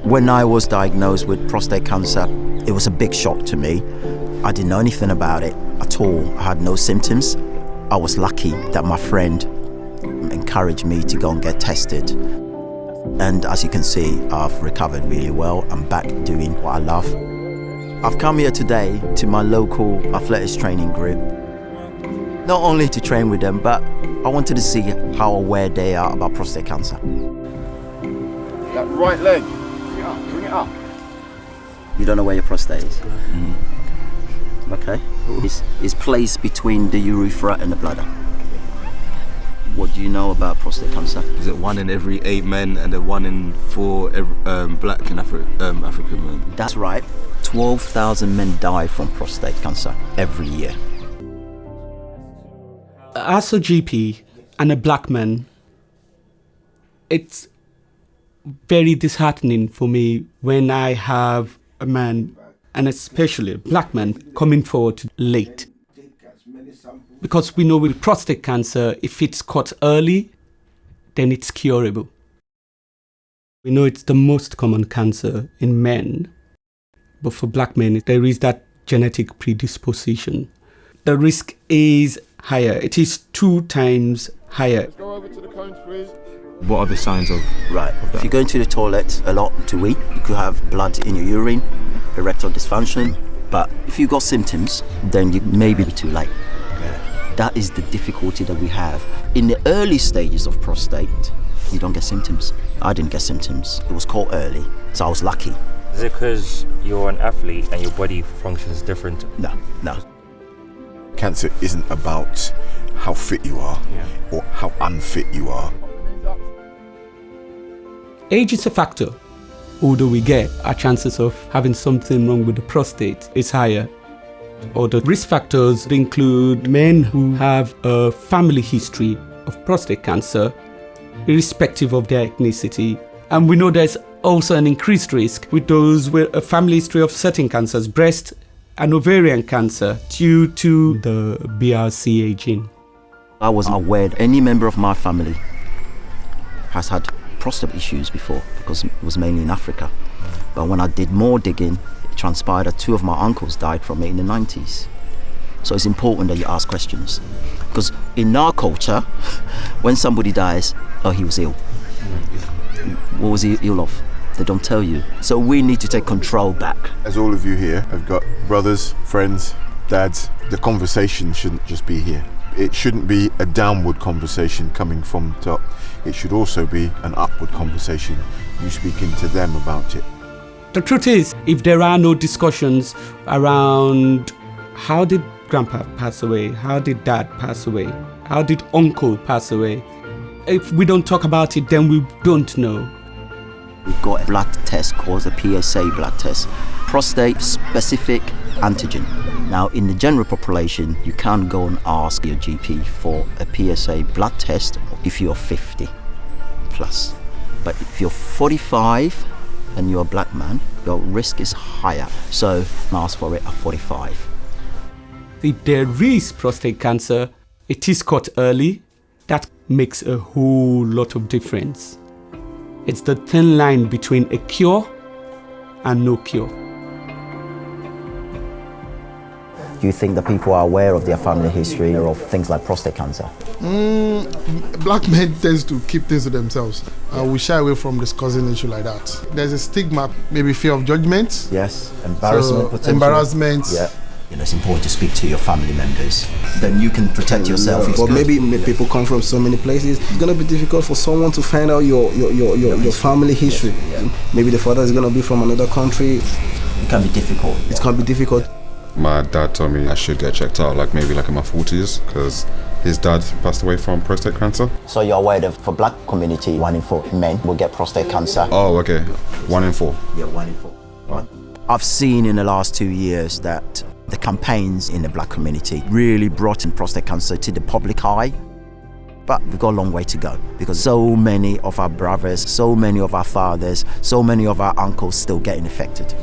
When I was diagnosed with prostate cancer, it was a big shock to me. I didn't know anything about it at all. I had no symptoms. I was lucky that my friend encouraged me to go and get tested. And as you can see, I've recovered really well. I'm back doing what I love. I've come here today to my local athletics training group, not only to train with them, but I wanted to see how aware they are about prostate cancer. That right leg, bring it up. You don't know where your prostate is? Okay. It's placed between the urethra and the bladder. What do you know about prostate cancer? Is it 1 in every 8 men and then 1 in 4 black and African men? That's right. 12,000 men die from prostate cancer every year. As a GP and a black man, it's very disheartening for me when I have a man, and especially a black man, coming forward late. Because we know with prostate cancer, if it's caught early, then it's curable. We know it's the most common cancer in men, but for black men, there is that genetic predisposition. The risk is higher. It is 2 times higher. Let's go over to the cones, please. What are the signs of Right. that? If you go into the toilet a lot to eat, you could have blood in your urine, erectile dysfunction. But if you got symptoms, then you may be too late. That is the difficulty that we have. In the early stages of prostate, you don't get symptoms. I didn't get symptoms. It was caught early, so I was lucky. Is it because you're an athlete and your body functions different? No. Cancer isn't about how fit you are or how unfit you are. Age is a factor. Older we get, our chances of having something wrong with the prostate is higher. Other risk factors include men who have a family history of prostate cancer, irrespective of their ethnicity. And we know there's also an increased risk with those with a family history of certain cancers, breast and ovarian cancer, due to the BRCA gene. I wasn't aware that any member of my family has had prostate issues before, because it was mainly in Africa. But when I did more digging, it transpired that 2 of my uncles died from it in the 90s. So it's important that you ask questions, because in our culture, when somebody dies, oh, he was ill. What was he ill of? They don't tell you. So we need to take control back. As all of you here have got brothers, friends, dads, the conversation shouldn't just be here. It shouldn't be a downward conversation coming from top. It should also be an upward conversation. You speaking to them about it. The truth is, if there are no discussions around how did grandpa pass away, how did dad pass away, how did uncle pass away, if we don't talk about it, then we don't know. We've got a blood test called a PSA blood test, prostate specific antigen. Now, in the general population, you can't go and ask your GP for a PSA blood test if you're 50 plus. But if you're 45 and you're a black man, your risk is higher. So ask for it at 45. If there is prostate cancer, it is caught early. That makes a whole lot of difference. It's the thin line between a cure and no cure. Do you think that people are aware of their family history or of things like prostate cancer? Black men tend to keep things to themselves. We shy away from discussing an issue like that. There's a stigma, maybe fear of judgment. Yes, embarrassment. So, embarrassment. Yeah. You know, it's important to speak to your family members. Then you can protect yourself. But maybe people come from so many places. It's gonna be difficult for someone to find out your family history. Yeah. Maybe the father is gonna be from another country. It can be difficult. It can be difficult. My dad told me I should get checked out, maybe in my 40s, because his dad passed away from prostate cancer. So you're aware that for black community, 1 in 4 men will get prostate cancer? Oh, okay. 1 in 4. Yeah, 1 in 4. Right. I've seen in the last 2 years that the campaigns in the black community really brought in prostate cancer to the public eye. But we've got a long way to go, because so many of our brothers, so many of our fathers, so many of our uncles still getting affected.